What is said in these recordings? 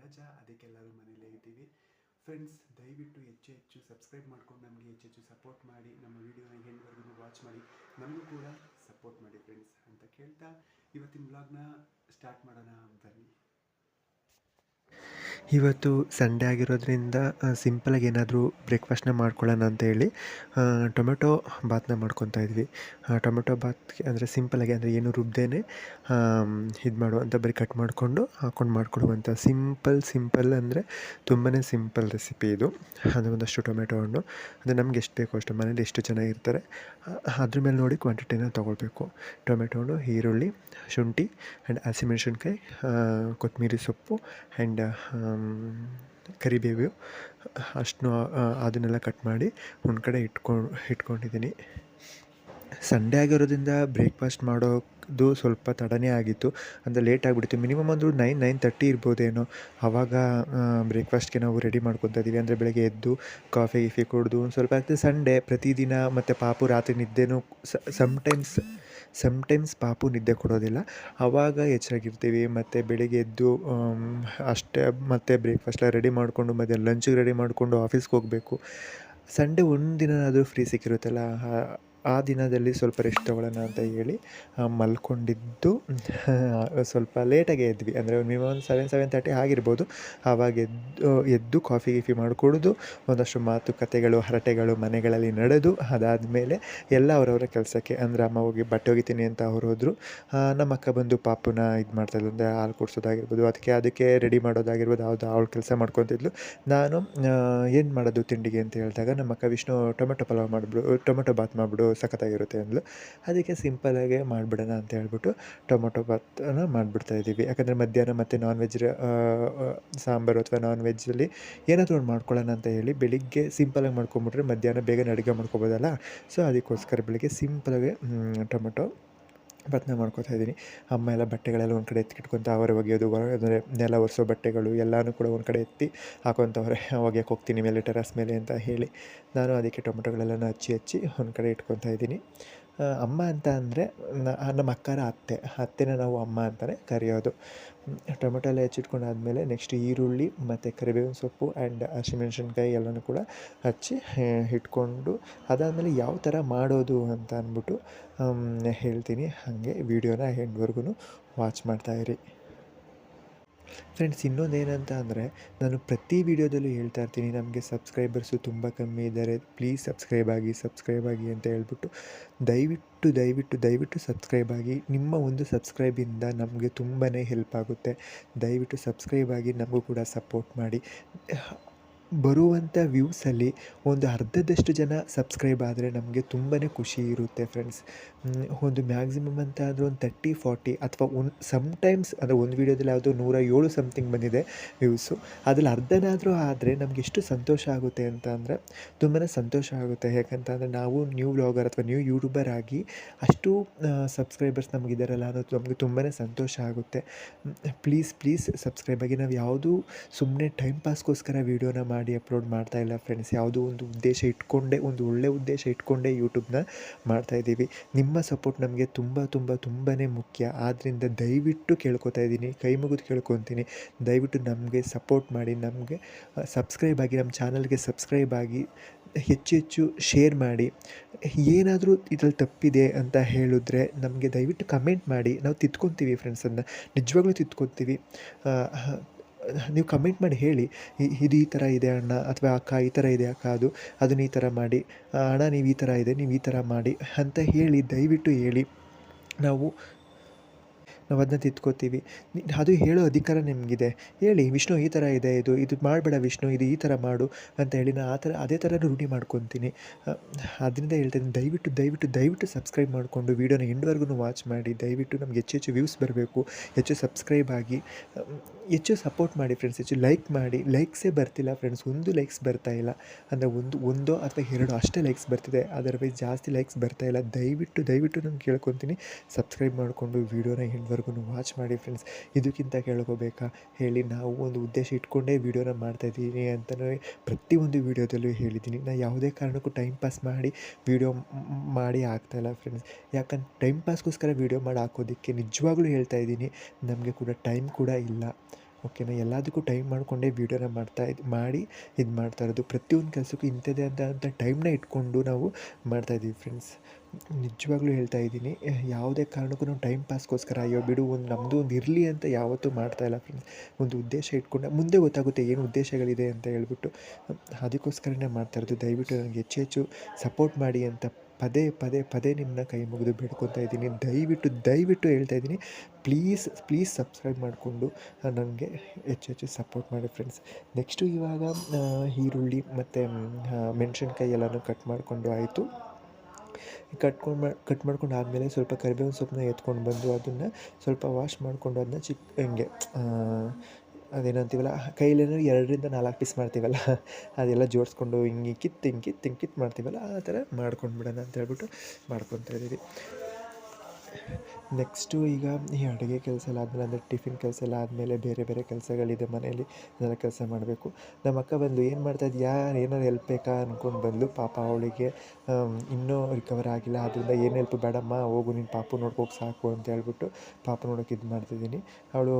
ರಜಾ, ಅದಕ್ಕೆಲ್ಲರೂ ಮನೇಲೇ ಇದ್ದೀವಿ. ಫ್ರೆಂಡ್ಸ್, ದಯವಿಟ್ಟು ಹೆಚ್ಚು ಹೆಚ್ಚು ಸಬ್ಸ್ಕ್ರೈಬ್ ಮಾಡ್ಕೊಂಡು ನಮಗೆ ಹೆಚ್ಚು ಹೆಚ್ಚು ಸಪೋರ್ಟ್ ಮಾಡಿ, ನಮ್ಮ ವೀಡಿಯೋನ ಎಂಡ್ವರೆಗೂ ವಾಚ್ ಮಾಡಿ, ನಮಗೂ ಕೂಡ ಸಪೋರ್ಟ್ ಮಾಡಿ ಫ್ರೆಂಡ್ಸ್ ಅಂತ ಕೇಳ್ತಾ ಇವತ್ತಿನ ವ್ಲಾಗ್ನ ಸ್ಟಾರ್ಟ್ ಮಾಡೋಣ ಬನ್ನಿ. ಇವತ್ತು ಸಂಡೇ ಆಗಿರೋದ್ರಿಂದ ಸಿಂಪಲಾಗಿ ಏನಾದರೂ ಬ್ರೇಕ್ಫಾಸ್ಟ್ನ ಮಾಡ್ಕೊಳ್ಳೋಣ ಅಂತೇಳಿ ಟೊಮೆಟೊ ಬಾತನ್ನ ಮಾಡ್ಕೊತಾ ಇದ್ವಿ. ಟೊಮೆಟೊ ಬಾತ್ಗೆ ಅಂದರೆ ಸಿಂಪಲಾಗಿ ಅಂದರೆ ಏನು ರುಬ್ದೇನೆ ಇದು ಮಾಡುವಂಥ ಬರೀ ಕಟ್ ಮಾಡಿಕೊಂಡು ಹಾಕ್ಕೊಂಡು ಮಾಡಿಕೊಡುವಂಥ ಸಿಂಪಲ್ ಅಂದರೆ ತುಂಬಾ ಸಿಂಪಲ್ ರೆಸಿಪಿ ಇದು. ಅದು ಒಂದಷ್ಟು ಟೊಮೆಟೊ ಹಣ್ಣು ಅಂದರೆ ನಮ್ಗೆ ಎಷ್ಟು ಬೇಕೋ ಅಷ್ಟು, ಮನೇಲಿ ಎಷ್ಟು ಜನ ಇರ್ತಾರೆ ಅದ್ರ ಮೇಲೆ ನೋಡಿ ಕ್ವಾಂಟಿಟಿನ ತೊಗೊಳ್ಬೇಕು. ಟೊಮೆಟೊ ಹಣ್ಣು, ಈರುಳ್ಳಿ, ಶುಂಠಿ ಆ್ಯಂಡ್ ಹಸಿಮೆಣ್ಸಿನ್ಕಾಯಿ, ಕೊತ್ತಂಬರಿ ಸೊಪ್ಪು ಆ್ಯಂಡ್ ಕರಿಬೇವು ಅಷ್ಟನ್ನು ಅದನ್ನೆಲ್ಲ ಕಟ್ ಮಾಡಿ ಒಂದು ಕಡೆ ಇಟ್ಕೊಂಡಿದ್ದೀನಿ. ಸಂಡೇ ಆಗಿರೋದ್ರಿಂದ ಬ್ರೇಕ್ಫಾಸ್ಟ್ ಮಾಡೋದು ಸ್ವಲ್ಪ ತಡನೇ ಆಗಿತ್ತು, ಅಂದರೆ ಲೇಟ್ ಆಗಿಬಿಡ್ತು. ಮಿನಿಮಮ್ ಅಂದರೂ 9-9:30 ಇರ್ಬೋದೇನೋ. ಆವಾಗ ಬ್ರೇಕ್ಫಾಸ್ಟ್ಗೆ ನಾವು ರೆಡಿ ಮಾಡ್ಕೊತಾ ಇದ್ದೀವಿ. ಅಂದರೆ ಬೆಳಗ್ಗೆ ಎದ್ದು ಕಾಫಿ ಕುಡಿದು ಒಂದು ಸ್ವಲ್ಪ ಆಗ್ತದೆ. ಸಂಡೇ ಪ್ರತಿದಿನ ಮತ್ತು ಪಾಪು ರಾತ್ರಿ ನಿದ್ದೆನೂ ಸಮ್ಟೈಮ್ಸ್ ಪಾಪು ನಿದ್ದೆ ಕೊಡೋದಿಲ್ಲ, ಆವಾಗ ಹೆಚ್ಚಾಗಿರ್ತೀವಿ. ಮತ್ತು ಬೆಳಿಗ್ಗೆ ಎದ್ದು ಅಷ್ಟೇ ಮತ್ತು ಬ್ರೇಕ್ಫಾಸ್ಟೆಲ್ಲ ರೆಡಿ ಮಾಡಿಕೊಂಡು ಮತ್ತು ಲಂಚಿಗೆ ರೆಡಿ ಮಾಡಿಕೊಂಡು ಆಫೀಸ್ಗೆ ಹೋಗಬೇಕು. ಸಂಡೇ ಒಂದು ದಿನನಾದರೂ ಫ್ರೀ ಸಿಕ್ಕಿರುತ್ತಲ್ಲ, ಆ ದಿನದಲ್ಲಿ ಸ್ವಲ್ಪ ರೆಸ್ಟ್ ತೊಗೊಳ್ಳೋಣ ಅಂತ ಹೇಳಿ ಮಲ್ಕೊಂಡಿದ್ದು ಸ್ವಲ್ಪ ಲೇಟಾಗೆ ಎದ್ವಿ. ಅಂದರೆ ಮಿನಿಮಮ್ 7-7:30 ಆಗಿರ್ಬೋದು. ಆವಾಗ ಎದ್ದು ಕಾಫಿ ಮಾಡಿ ಕುಡಿದು ಒಂದಷ್ಟು ಮಾತುಕತೆಗಳು, ಹರಟೆಗಳು ಮನೆಗಳಲ್ಲಿ ನಡೆದು, ಅದಾದಮೇಲೆ ಎಲ್ಲ ಅವರವರ ಕೆಲಸಕ್ಕೆ, ಅಂದರೆ ಅಮ್ಮ ಹೋಗಿ ಬಟ್ಟೆ ಒಗಿತೀನಿ ಅಂತ ಅವ್ರು ಹೋದರು. ನಮ್ಮ ಅಕ್ಕ ಬಂದು ಪಾಪುನ ಇದು ಮಾಡ್ತಾಯಿದ್ಲು, ಅಂದರೆ ಹಾಲು ಕುಡಿಸೋದಾಗಿರ್ಬೋದು, ಅದಕ್ಕೆ ರೆಡಿ ಮಾಡೋದಾಗಿರ್ಬೋದು, ಯಾವುದು ಅವಳು ಕೆಲಸ ಮಾಡ್ಕೊತಿದ್ಲು. ನಾನು ಏನು ಮಾಡೋದು ತಿಂಡಿಗೆ ಅಂತ ಹೇಳಿದಾಗ ನಮ್ಮ ಅಕ್ಕ ವಿಷ್ಣು ಟೊಮೆಟೊ ಬಾತ್ ಮಾಡಿಬಿಡು ಸಖತ್ತಾಗಿರುತ್ತೆ ಅಂದ್ಲು. ಅದಕ್ಕೆ ಸಿಂಪಲಾಗೆ ಮಾಡಿಬಿಡೋಣ ಅಂತ ಹೇಳ್ಬಿಟ್ಟು ಟೊಮೊಟೊ ಬಾತನ್ನ ಮಾಡಿಬಿಡ್ತಾಯಿದ್ದೀವಿ. ಯಾಕಂದರೆ ಮಧ್ಯಾಹ್ನ ಮತ್ತು ನಾನ್ ವೆಜ್ ಸಾಂಬಾರು ಅಥವಾ ನಾನ್ ವೆಜ್ಜಲ್ಲಿ ಏನಾದರೂ ಒಂದು ಮಾಡ್ಕೊಳ್ಳೋಣ ಅಂತ ಹೇಳಿ ಬೆಳಿಗ್ಗೆ ಸಿಂಪಲಾಗಿ ಮಾಡ್ಕೊಂಬಿಟ್ರೆ ಮಧ್ಯಾಹ್ನ ಬೇಗನೆ ಅಡುಗೆ ಮಾಡ್ಕೊಬೋದಲ್ಲ. ಸೊ ಅದಕ್ಕೋಸ್ಕರ ಬೆಳಿಗ್ಗೆ ಸಿಂಪಲಾಗಿ ಟೊಮೊಟೊ ಬಾತನ್ನ ಮಾಡ್ಕೊತಾ ಇದ್ದೀನಿ. ಅಮ್ಮ ಎಲ್ಲ ಬಟ್ಟೆಗಳೆಲ್ಲ ಒಂದು ಕಡೆ ಎತ್ತಿಟ್ಕೊತ ಅವರೇ ಒಗೆಯೋದು, ಅಂದರೆ ನೆಲ ಒರೆಸೋ ಬಟ್ಟೆಗಳು ಎಲ್ಲನೂ ಕೂಡ ಒಂದು ಕಡೆ ಎತ್ತಿ ಹಾಕೊತವ್ರೆ. ಒಗೆಯೋಕೆ ಹೋಗ್ತೀನಿ ಮೇಲೆ ಟೆರಸ್ ಮೇಲೆ ಅಂತ ಹೇಳಿ ನಾನು ಅದಕ್ಕೆ ಟೊಮೆಟೊಗಳೆಲ್ಲನೂ ಹಚ್ಚಿ ಒಂದು ಕಡೆ ಇಟ್ಕೊತಾ ಇದ್ದೀನಿ. ಅಮ್ಮ ಅಂತ ಅಂದರೆ ನಮ್ಮ ಅಕ್ಕರ ಅತ್ತೆನ ನಾವು ಅಮ್ಮ ಅಂತಲೇ ಕರೆಯೋದು. ಟೊಮೆಟೊ ಎಲ್ಲ ಹೆಚ್ಚಿಟ್ಕೊಂಡಾದ್ಮೇಲೆ ನೆಕ್ಸ್ಟ್ ಈರುಳ್ಳಿ ಮತ್ತು ಕರಿಬೇವಿನ ಸೊಪ್ಪು ಆ್ಯಂಡ್ ಹಸಿಮೆಣ್ಸಿನ್ಕಾಯಿ ಎಲ್ಲನೂ ಕೂಡ ಹಚ್ಚಿ ಇಟ್ಕೊಂಡು, ಅದಾದಮೇಲೆ ಯಾವ ಥರ ಮಾಡೋದು ಅಂತ ಅಂದ್ಬಿಟ್ಟು ಹೇಳ್ತೀನಿ. ಹಾಗೆ ವೀಡಿಯೋನ ಎಂಡ್ವರೆಗೂ ವಾಚ್ ಮಾಡ್ತಾಯಿರಿ. ಫ್ರೆಂಡ್ಸ್, ಇನ್ನೊಂದೇನಂತ ಅಂದರೆ, ನಾನು ಪ್ರತಿ ವೀಡಿಯೋದಲ್ಲೂ ಹೇಳ್ತಾ ಇರ್ತೀನಿ, ನಮಗೆ ಸಬ್ಸ್ಕ್ರೈಬರ್ಸು ತುಂಬ ಕಮ್ಮಿ ಇದ್ದಾರೆ, ಪ್ಲೀಸ್ ಸಬ್ಸ್ಕ್ರೈಬ್ ಆಗಿ ಅಂತ ಹೇಳ್ಬಿಟ್ಟು ದಯವಿಟ್ಟು ಸಬ್ಸ್ಕ್ರೈಬ್ ಆಗಿ. ನಿಮ್ಮ ಒಂದು ಸಬ್ಸ್ಕ್ರೈಬಿಂದ ನಮಗೆ ತುಂಬಾ ಹೆಲ್ಪ್ ಆಗುತ್ತೆ. ದಯವಿಟ್ಟು ಸಬ್ಸ್ಕ್ರೈಬ್ ಆಗಿ ನಮಗೂ ಕೂಡ ಸಪೋರ್ಟ್ ಮಾಡಿ. ಬರುವಂಥ ವ್ಯೂಸಲ್ಲಿ ಒಂದು ಅರ್ಧದಷ್ಟು ಜನ ಸಬ್ಸ್ಕ್ರೈಬ್ ಆದರೆ ನಮಗೆ ತುಂಬಾ ಖುಷಿ ಇರುತ್ತೆ ಫ್ರೆಂಡ್ಸ್. ಒಂದು ಮ್ಯಾಕ್ಸಿಮಮ್ ಅಂತ ಅಂದರೆ ಒಂದು 30-40 ಅಥವಾ ಸಮ್ಟೈಮ್ಸ್ ಅಂದರೆ ಒಂದು ವೀಡಿಯೋದಲ್ಲಿ ಯಾವುದೋ 107 ಸಮಥಿಂಗ್ ಬಂದಿದೆ ವ್ಯೂಸು. ಅದ್ರಲ್ಲಿ ಅರ್ಧನಾದರೂ ಆದರೆ ನಮಗೆ ಎಷ್ಟು ಸಂತೋಷ ಆಗುತ್ತೆ ಅಂತ ಅಂದರೆ ತುಂಬಾ ಸಂತೋಷ ಆಗುತ್ತೆ. ಯಾಕಂತಂದರೆ ನಾವು ನ್ಯೂ ವ್ಲಾಗರ್ ಅಥವಾ ನ್ಯೂ ಯೂಟ್ಯೂಬರ್ ಆಗಿ ಅಷ್ಟು ಸಬ್ಸ್ಕ್ರೈಬರ್ಸ್ ನಮಗಿದಾರಲ್ಲ ಅನ್ನೋದು ನಮಗೆ ತುಂಬಾ ಸಂತೋಷ ಆಗುತ್ತೆ. ಪ್ಲೀಸ್ ಸಬ್ಸ್ಕ್ರೈಬ್ ಆಗಿ. ನಾವು ಯಾವುದೂ ಸುಮ್ಮನೆ ಟೈಮ್ ಪಾಸ್ಗೋಸ್ಕರ ವೀಡಿಯೋನ ಮಾಡಿ ಅಪ್ಲೋಡ್ ಮಾಡ್ತಾಯಿಲ್ಲ ಫ್ರೆಂಡ್ಸ್. ಯಾವುದೋ ಒಂದು ಉದ್ದೇಶ ಇಟ್ಕೊಂಡೇ, ಒಂದು ಒಳ್ಳೆಯ ಉದ್ದೇಶ ಇಟ್ಕೊಂಡೇ ಯೂಟ್ಯೂಬ್ನ ಮಾಡ್ತಾಯಿದ್ದೀವಿ. ನಿಮ್ಮ ಸಪೋರ್ಟ್ ನಮಗೆ ತುಂಬಾ ಮುಖ್ಯ. ಆದ್ದರಿಂದ ದಯವಿಟ್ಟು ಕೇಳ್ಕೊತಾ ಇದ್ದೀನಿ, ಕೈ ಮುಗಿದು ಕೇಳ್ಕೊತೀನಿ, ದಯವಿಟ್ಟು ನಮಗೆ ಸಪೋರ್ಟ್ ಮಾಡಿ, ನಮಗೆ ಸಬ್ಸ್ಕ್ರೈಬ್ ಆಗಿ, ನಮ್ಮ ಚಾನಲ್ಗೆ ಸಬ್ಸ್ಕ್ರೈಬ್ ಆಗಿ, ಹೆಚ್ಚು ಶೇರ್ ಮಾಡಿ. ಏನಾದರೂ ಇದ್ರಲ್ಲಿ ತಪ್ಪಿದೆ ಅಂತ ಹೇಳಿದ್ರೆ ನಮಗೆ ದಯವಿಟ್ಟು ಕಮೆಂಟ್ ಮಾಡಿ, ನಾವು ತಿದ್ಕೊತೀವಿ ಫ್ರೆಂಡ್ಸ್. ಅದನ್ನ ನಿಜವಾಗ್ಲೂ ತಿದ್ಕೊತೀವಿ. ನೀವು ಕಮೆಂಟ್ ಮಾಡಿ ಹೇಳಿ, ಇದು ಈ ಥರ ಇದೆ ಅಣ್ಣ, ಅಥವಾ ಅಕ್ಕ ಈ ಥರ ಇದೆ ಅಕ್ಕ, ಅದನ್ನು ಈ ಥರ ಮಾಡಿ ಅಣ್ಣ, ನೀವು ಈ ಥರ ಇದೆ, ನೀವು ಈ ಥರ ಮಾಡಿ ಅಂತ ಹೇಳಿ, ದಯವಿಟ್ಟು ಹೇಳಿ. ನಾವು ಅದನ್ನ ತಿದ್ಕೋತೀವಿ. ಅದು ಹೇಳೋ ಅಧಿಕಾರ ನಿಮಗಿದೆ. ಹೇಳಿ, ವಿಷ್ಣು ಈ ಥರ ಇದೆ, ಇದು ಮಾಡಬೇಡ ವಿಷ್ಣು, ಇದು ಈ ಥರ ಮಾಡು ಅಂತ ಹೇಳಿ ನಾನು ಅದೇ ಥರ ರೂಢಿ ಮಾಡ್ಕೊತೀನಿ. ಅದರಿಂದ ಹೇಳ್ತಾಯಿದ್ದೀನಿ, ದಯವಿಟ್ಟು ಸಬ್ಸ್ಕ್ರೈಬ್ ಮಾಡಿಕೊಂಡು ವೀಡಿಯೋನ ಎಂಡ್ವರೆಗೂ ವಾಚ್ ಮಾಡಿ. ದಯವಿಟ್ಟು ನಮ್ಗೆ ಹೆಚ್ಚು ವ್ಯೂಸ್ ಬರಬೇಕು, ಹೆಚ್ಚು ಸಬ್ಸ್ಕ್ರೈಬ್ ಆಗಿ, ಹೆಚ್ಚು ಸಪೋರ್ಟ್ ಮಾಡಿ ಫ್ರೆಂಡ್ಸ್. ಹೆಚ್ಚು ಲೈಕ್ ಮಾಡಿ. ಲೈಕ್ಸೇ ಬರ್ತಿಲ್ಲ ಫ್ರೆಂಡ್ಸ್, ಒಂದು ಲೈಕ್ಸ್ ಬರ್ತಾಯಿಲ್ಲ. ಅಂದರೆ ಒಂದೋ ಅಥವಾ 2 ಅಷ್ಟೇ ಲೈಕ್ಸ್ ಬರ್ತಿದೆ, ಅದರ್ವೈಸ್ ಜಾಸ್ತಿ ಲೈಕ್ಸ್ ಬರ್ತಾಯಿಲ್ಲ. ದಯವಿಟ್ಟು ನಾನು ಕೇಳ್ಕೊತೀನಿ, ಸಬ್ಸ್ಕ್ರೈಬ್ ಮಾಡಿಕೊಂಡು ವೀಡಿಯೋನ ಎಂಡ್ವರೆಗೂ ವಾಚ್ ಮಾಡಿ ಫ್ರೆಂಡ್ಸ್. ಇದಕ್ಕಿಂತ ಕೇಳ್ಕೋಬೇಕಾ ಹೇಳಿ? ನಾವು ಒಂದು ಉದ್ದೇಶ ಇಟ್ಕೊಂಡೇ ವೀಡಿಯೋನ ಮಾಡ್ತಾಯಿದ್ದೀನಿ ಅಂತಲೇ ಪ್ರತಿಯೊಂದು ವೀಡಿಯೋದಲ್ಲೂ ಹೇಳಿದ್ದೀನಿ. ನಾನು ಯಾವುದೇ ಕಾರಣಕ್ಕೂ ಟೈಮ್ ಪಾಸ್ ಮಾಡಿ ವೀಡಿಯೋ ಮಾಡಿ ಆಗ್ತಾಯಿಲ್ಲ ಫ್ರೆಂಡ್ಸ್. ಯಾಕಂದ್ರೆ ಟೈಮ್ ಪಾಸ್ಗೋಸ್ಕರ ವೀಡಿಯೋ ಮಾಡಿ ಹಾಕೋದಕ್ಕೆ ನಿಜವಾಗ್ಲೂ ಹೇಳ್ತಾಯಿದ್ದೀನಿ, ನಮಗೆ ಕೂಡ ಟೈಮ್ ಕೂಡ ಇಲ್ಲ. ಓಕೆನಾ. ಎಲ್ಲದಕ್ಕೂ ಟೈಮ್ ಮಾಡಿಕೊಂಡೇ ವೀಡಿಯೋನ ಮಾಡಿ ಇದು ಮಾಡ್ತಾ ಇರೋದು. ಪ್ರತಿಯೊಂದು ಕೆಲಸಕ್ಕೂ ಇಂಥದ್ದೇ ಅಂತ ಟೈಮ್ನ ಇಟ್ಕೊಂಡು ನಾವು ಮಾಡ್ತಾಯಿದ್ದೀವಿ ಫ್ರೆಂಡ್ಸ್. ನಿಜವಾಗ್ಲೂ ಹೇಳ್ತಾ ಇದ್ದೀನಿ, ಯಾವುದೇ ಕಾರಣಕ್ಕೂ ನಾವು ಟೈಮ್ ಪಾಸ್ಗೋಸ್ಕರ ಅಯ್ಯೋ ಬಿಡು ಒಂದು ನಮ್ಮದು ಒಂದು ಇರಲಿ ಅಂತ ಯಾವತ್ತೂ ಮಾಡ್ತಾಯಿಲ್ಲ ಫ್ರೆಂಡ್ಸ್. ಒಂದು ಉದ್ದೇಶ ಇಟ್ಕೊಂಡು ಮುಂದೆ ಗೊತ್ತಾಗುತ್ತೆ ಏನು ಉದ್ದೇಶಗಳಿದೆ ಅಂತ ಹೇಳ್ಬಿಟ್ಟು, ಅದಕ್ಕೋಸ್ಕರನೇ ಮಾಡ್ತಾಯಿರೋದು. ದಯವಿಟ್ಟು ನನಗೆ ಹೆಚ್ಚು ಹೆಚ್ಚು ಸಪೋರ್ಟ್ ಮಾಡಿ ಅಂತ ಪದೇ ಪದೇ ಪದೇ ನಿಮ್ಮನ್ನ ಕೈ ಮುಗಿದು ಬೇಡ್ಕೊತಾ ಇದ್ದೀನಿ. ದಯವಿಟ್ಟು ಹೇಳ್ತಾ ಇದ್ದೀನಿ, ಪ್ಲೀಸ್ ಸಬ್ಸ್ಕ್ರೈಬ್ ಮಾಡಿಕೊಂಡು ನನಗೆ ಹೆಚ್ಚು ಹೆಚ್ಚು ಸಪೋರ್ಟ್ ಮಾಡಿ ಫ್ರೆಂಡ್ಸ್. ನೆಕ್ಸ್ಟು ಇವಾಗ ಈರುಳ್ಳಿ ಮತ್ತು ಮೆಣಸಿನ್ಕಾಯಿ ಎಲ್ಲನೂ ಕಟ್ ಮಾಡಿಕೊಂಡು ಆಯಿತು. ಕಟ್ ಮಾಡ್ಕೊಂಡು ಆದಮೇಲೆ ಸ್ವಲ್ಪ ಕರಿಬೇವಿನ ಸೊಪ್ಪನ್ನ ಎತ್ಕೊಂಡು ಬಂದು ಅದನ್ನು ಸ್ವಲ್ಪ ವಾಶ್ ಮಾಡಿಕೊಂಡು ಅದನ್ನ ಹಿಂಗೆ ಅದೇನಂತೀವಲ್ಲ ಕೈಲೇನೋ 2-4 ಪೀಸ್ ಮಾಡ್ತೀವಲ್ಲ ಅದೆಲ್ಲ ಜೋಡಿಸ್ಕೊಂಡು ಹಿಂಗೆ ಕಿತ್ತು ಮಾಡ್ತೀವಲ್ಲ ಆ ಥರ ಮಾಡ್ಕೊಂಡ್ಬಿಡೋಣ ಅಂತ ಹೇಳ್ಬಿಟ್ಟು ಮಾಡ್ಕೊತಾ ಇದ್ದೀವಿ. ನೆಕ್ಸ್ಟು ಈಗ ಈ ಅಡುಗೆ ಕೆಲಸ ಎಲ್ಲ ಆದಮೇಲೆ ಅಂದರೆ ಟಿಫಿನ್ ಕೆಲಸ ಎಲ್ಲ ಆದಮೇಲೆ ಬೇರೆ ಕೆಲಸಗಳಿದೆ ಮನೆಯಲ್ಲಿ, ಅದೆಲ್ಲ ಕೆಲಸ ಮಾಡಬೇಕು. ನಮ್ಮ ಅಕ್ಕ ಬಂದು ಏನು ಮಾಡ್ತಾಯಿದ್ದೀಯಾ, ಏನಾದ್ರು ಹೆಲ್ಪ್ ಬೇಕಾ ಅಂದ್ಕೊಂಡು ಬಂದು, ಪಾಪ ಅವಳಿಗೆ ಇನ್ನೂ ರಿಕವರ್ ಆಗಿಲ್ಲ, ಆದ್ದರಿಂದ ಏನು ಹೆಲ್ಪ್ ಬೇಡಮ್ಮ, ಹೋಗು ನೀನು ಪಾಪು ನೋಡ್ಕೋಕೆ ಸಾಕು ಅಂತ ಹೇಳ್ಬಿಟ್ಟು ಪಾಪು ನೋಡೋಕೆ ಇದು ಮಾಡ್ತಿದ್ದೀನಿ. ಅವಳು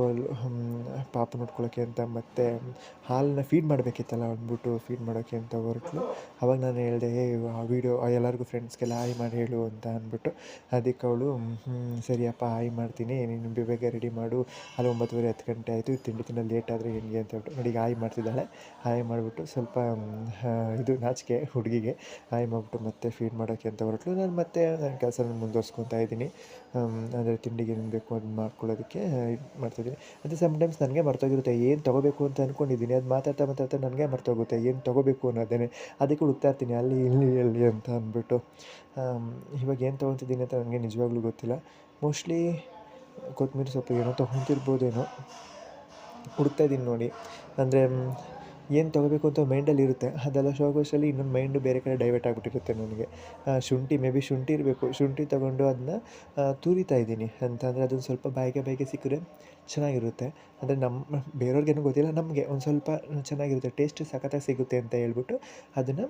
ಪಾಪು ನೋಡ್ಕೊಳ್ಳೋಕ್ಕೆ ಅಂತ ಮತ್ತೆ ಹಾಲನ್ನ ಫೀಡ್ ಮಾಡಬೇಕಿತ್ತಲ್ಲ ಅಂದ್ಬಿಟ್ಟು ಫೀಡ್ ಮಾಡೋಕ್ಕೆ ಅಂತ ಹೊರಟ್ಲು. ಅವಾಗ ನಾನು ಹೇಳಿದೆ, ವೀಡಿಯೋ ಎಲ್ಲರಿಗೂ ಫ್ರೆಂಡ್ಸ್ಗೆಲ್ಲ ಹಾಯ್ ಮಾಡಿ ಹೇಳು ಅಂತ ಅಂದ್ಬಿಟ್ಟು. ಅದಕ್ಕೆ ಅವಳು ಸರಿಯಪ್ಪ ಹಾಯ್ ಮಾಡ್ತೀನಿ, ನೀನು ಬೇಗ ರೆಡಿ ಮಾಡು, ಅಲ್ಲಿ 9:30 10 ಗಂಟೆ ಆಯಿತು, ತಿಂಡಿ ತಿನ್ನೋದು ಲೇಟ್ ಆದರೆ ಹೆಂಗೆ ಅಂತ ಹೇಳ್ಬಿಟ್ಟು ನೋಡಿ ಈಗ ಹಾಯ್ ಮಾಡ್ತಿದ್ದಾಳೆ. ಹಾಯ್ ಮಾಡಿಬಿಟ್ಟು ಸ್ವಲ್ಪ ಇದು ನಾಚಿಕೆ ಹುಡುಗಿಗೆ, ಹಾಯ್ ಮಾಡಿಬಿಟ್ಟು ಮತ್ತೆ ಫೀಡ್ ಮಾಡೋಕ್ಕೆ ಅಂತ ಹೊರಟ್ಲು. ನಾನು ಮತ್ತೆ ನನ್ನ ಕೆಲಸನ ಮುಂದುವರ್ಸ್ಕೊತಾ ಇದ್ದೀನಿ. ಅಂದರೆ ತಿಂಡಿಗೆ ಏನು ಬೇಕು ಅದನ್ನ ಮಾಡ್ಕೊಳ್ಳೋದಕ್ಕೆ ಮಾಡ್ತಾಯಿದ್ದೀನಿ. ಮತ್ತು ಸಮ್ಟೈಮ್ಸ್ ನನಗೆ ಮರ್ತೋಗಿರುತ್ತೆ ಏನು ತೊಗೋಬೇಕು ಅಂತ ಅಂದ್ಕೊಂಡಿದ್ದೀನಿ, ಅದು ಮಾತಾಡ್ತಾ ನನಗೆ ಮರ್ತೋಗುತ್ತೆ ಏನು ತೊಗೋಬೇಕು ಅನ್ನೋದೇ. ಅದಕ್ಕೆ ಹುಡುಕ್ತಾ ಇರ್ತೀನಿ ಅಲ್ಲಿ ಇಲ್ಲಿ ಅಂತ ಅಂದ್ಬಿಟ್ಟು. ಇವಾಗ ಏನು ತೊಗೊತಿದ್ದೀನಿ ಅಂತ ನನಗೆ ನಿಜವಾಗ್ಲೂ ಗೊತ್ತಿಲ್ಲ. ಮೋಸ್ಟ್ಲಿ ಕೊತ್ತಂಬರಿ ಸೊಪ್ಪು ಏನೋ ತೊಗೊತಿರ್ಬೋದೇನೋ, ಹುಡುಕ್ತಾ ಇದ್ದೀನಿ ನೋಡಿ. ಅಂದರೆ ಏನು ತೊಗೋಬೇಕು ಅಂತ ಮೈಂಡಲ್ಲಿ ಇರುತ್ತೆ, ಅದೆಲ್ಲ ಶೋಗೋಷ್ಟರಲ್ಲಿ ಇನ್ನೊಂದು ಮೈಂಡು ಬೇರೆ ಕಡೆ ಡೈವರ್ಟ್ ಆಗಿಬಿಟ್ಟಿರುತ್ತೆ ನನಗೆ. ಶುಂಠಿ ಇರಬೇಕು, ಶುಂಠಿ ತೊಗೊಂಡು ಅದನ್ನ ತುರಿತಾ ಇದ್ದೀನಿ. ಅಂತಂದರೆ ಅದೊಂದು ಸ್ವಲ್ಪ ಬಾಯಿಗೆ ಸಿಕ್ಕರೆ ಚೆನ್ನಾಗಿರುತ್ತೆ. ಅಂದರೆ ಬೇರೆಯವ್ರಿಗೇನೂ ಗೊತ್ತಿಲ್ಲ, ನಮಗೆ ಒಂದು ಸ್ವಲ್ಪ ಚೆನ್ನಾಗಿರುತ್ತೆ, ಟೇಸ್ಟ್ ಸಖತ್ತಾಗಿ ಸಿಗುತ್ತೆ ಅಂತ ಹೇಳ್ಬಿಟ್ಟು ಅದನ್ನು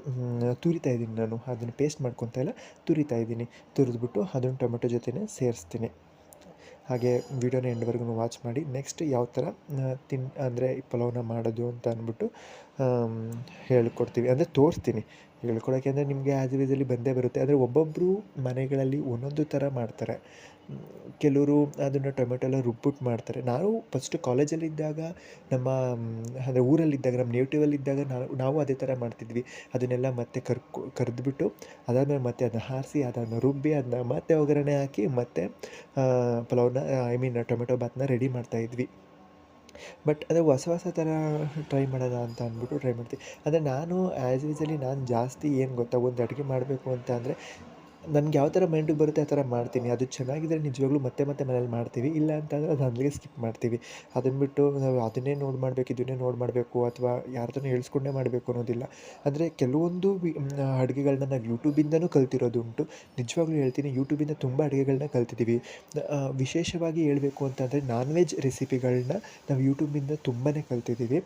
ತುರಿತಾ ಇದ್ದೀನಿ ನಾನು. ಅದನ್ನು ಪೇಸ್ಟ್ ಮಾಡ್ಕೊತಾ ಇಲ್ಲ, ತುರಿತಾ ಇದ್ದೀನಿ. ತುರಿದ್ಬಿಟ್ಟು ಅದನ್ನು ಟೊಮೆಟೊ ಜೊತೆನೇ ಸೇರಿಸ್ತೀನಿ. ಹಾಗೆ ವೀಡಿಯೋನ ಎಂಡ್ವರೆಗೂ ವಾಚ್ ಮಾಡಿ. ನೆಕ್ಸ್ಟ್ ಯಾವ ಥರ ಅಂದರೆ ಪಲಾವ್ನ ಮಾಡೋದು ಅಂತ ಅಂದ್ಬಿಟ್ಟು ಹೇಳ್ಕೊಡ್ತೀವಿ, ಅಂದರೆ ತೋರಿಸ್ತೀನಿ. ಹೇಳ್ಕೊಡೋಕ್ಕೆ ಅಂದರೆ ನಿಮಗೆ ಆ್ಯಸ್ ಯೂಸಲಿ ಬಂದೇ ಬರುತ್ತೆ. ಅಂದರೆ ಒಬ್ಬೊಬ್ಬರು ಮನೆಗಳಲ್ಲಿ ಒಂದೊಂದು ಥರ ಮಾಡ್ತಾರೆ. ಕೆಲವರು ಅದನ್ನು ಟೊಮೆಟೊ ಎಲ್ಲ ರುಬ್ಬಿಟ್ಟು ಮಾಡ್ತಾರೆ. ನಾವು ಫಸ್ಟು ಕಾಲೇಜಲ್ಲಿದ್ದಾಗ ಅಂದರೆ ಊರಲ್ಲಿದ್ದಾಗ ನಮ್ಮ ನೇಟಿವಲ್ಲಿದ್ದಾಗ ನಾವು ಅದೇ ಥರ ಮಾಡ್ತಿದ್ವಿ. ಅದನ್ನೆಲ್ಲ ಮತ್ತೆ ಕರೆದ್ಬಿಟ್ಟು ಅದಾದಮೇಲೆ ಮತ್ತೆ ಅದನ್ನ ಆರಿಸಿ ಅದನ್ನು ರುಬ್ಬಿ ಅದನ್ನ ಮತ್ತೆ ಒಗ್ಗರಣೆ ಹಾಕಿ ಮತ್ತೆ ಪಲಾವ್ನ ಟೊಮೆಟೊ ಬಾತನ್ನ ರೆಡಿ ಮಾಡ್ತಾಯಿದ್ವಿ. ಬಟ್ ಅದು ಹೊಸ ಥರ ಟ್ರೈ ಮಾಡೋಣ ಅಂತ ಅಂದ್ಬಿಟ್ಟು ಟ್ರೈ ಮಾಡ್ತೀವಿ. ಅಂದರೆ ನಾನು ಆ್ಯಸ್ ಯೂಸಲಿ ನಾನು ಜಾಸ್ತಿ ಏನು ಗೊತ್ತಾ, ಒಂದು ಅಡುಗೆ ಮಾಡಬೇಕು ಅಂತ ಅಂದರೆ ನನಗೆ ಯಾವ ಥರ ಮೈಂಡಿಗೆ ಬರುತ್ತೆ ಆ ಥರ ಮಾಡ್ತೀನಿ. ಅದು ಚೆನ್ನಾಗಿದ್ದರೆ ನಿಜವಾಗ್ಲೂ ಮತ್ತೆ ಮನೇಲಿ ಮಾಡ್ತೀವಿ. ಇಲ್ಲ ಅಂತಂದರೆ ಅದು ಅಲ್ಲಿಗೆ ಸ್ಕಿಪ್ ಮಾಡ್ತೀವಿ. ಅದನ್ನು ಬಿಟ್ಟು ನಾವು ಅದನ್ನೇ ನೋಡಿ ಮಾಡಬೇಕು, ಇದನ್ನೇ ನೋಡಿ ಮಾಡಬೇಕು ಅಥವಾ ಯಾರ್ದನ್ನೋ ಹೇಳ್ಸ್ಕೊಂಡೇ ಮಾಡಬೇಕು ಅನ್ನೋದಿಲ್ಲ. ಅಂದರೆ ಕೆಲವೊಂದು ಅಡುಗೆಗಳನ್ನ ನಾವು ಯೂಟ್ಯೂಬಿಂದನೂ ಕಲ್ತಿರೋದುಂಟು. ನಿಜವಾಗ್ಲೂ ಹೇಳ್ತೀನಿ, ಯೂಟ್ಯೂಬಿಂದ ತುಂಬ ಅಡುಗೆಗಳನ್ನ ಕಲ್ತಿದ್ದೀವಿ. ವಿಶೇಷವಾಗಿ ಹೇಳಬೇಕು ಅಂತಂದರೆ ನಾನ್ ವೆಜ್ ರೆಸಿಪಿಗಳನ್ನ ನಾವು ಯೂಟ್ಯೂಬಿಂದ ತುಂಬಾ ಕಲ್ತಿದ್ದೀವಿ.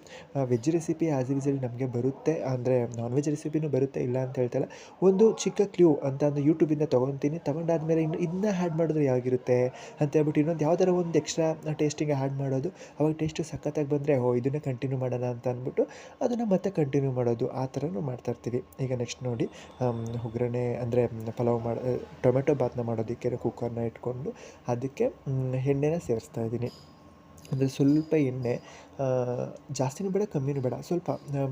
ವೆಜ್ ರೆಸಿಪಿ ಆ್ಯಸ್ ಯೂಸಲಿ ನಮಗೆ ಬರುತ್ತೆ, ಅಂದರೆ ನಾನ್ ವೆಜ್ ರೆಸಿಪಿನೂ ಬರುತ್ತೆ, ಇಲ್ಲ ಅಂತ ಹೇಳ್ತಾಯಿಲ್ಲ. ಒಂದು ಚಿಕ್ಕ ಕ್ಲೂ ಅಂತ ಅಂದರೆ ಯೂಟ್ಯೂಬಿಂದ ತೊಗೊಂಡಾದ್ಮೇಲೆ ಇನ್ನೂ ಆ್ಯಡ್ ಮಾಡಿದ್ರೆ ಹೇಗಿರುತ್ತೆ ಅಂತ ಹೇಳ್ಬಿಟ್ಟು ಇನ್ನೊಂದು ಯಾವ್ದಾರ ಒಂದು ಎಕ್ಸ್ಟ್ರಾ ಟೇಸ್ಟಿಗೆ ಆ್ಯಡ್ ಮಾಡೋದು. ಅವಾಗ ಟೇಸ್ಟು ಸಖತ್ತಾಗಿ ಬಂದರೆ ಇದನ್ನೇ ಕಂಟಿನ್ಯೂ ಮಾಡೋಣ ಅಂತ ಅಂದ್ಬಿಟ್ಟು ಅದನ್ನು ಮತ್ತೆ ಕಂಟಿನ್ಯೂ ಮಾಡೋದು, ಆ ಥರನೂ ಮಾಡ್ತಾಯಿರ್ತೀವಿ. ಈಗ ನೆಕ್ಸ್ಟ್ ನೋಡಿ, ಒಗ್ಗರಣೆ ಅಂದರೆ ಟೊಮೆಟೊ ಬಾತನ್ನ ಮಾಡೋದಕ್ಕೆ ಕುಕ್ಕರ್ನ ಇಟ್ಕೊಂಡು ಅದಕ್ಕೆ ಎಣ್ಣೆನ ಸೇರಿಸ್ತಾ ಇದ್ದೀನಿ. ಅಂದರೆ ಸ್ವಲ್ಪ ಎಣ್ಣೆ, ಜಾಸ್ತಿನೂ ಬೇಡ ಕಮ್ಮಿನೂ ಬೇಡ, ಸ್ವಲ್ಪ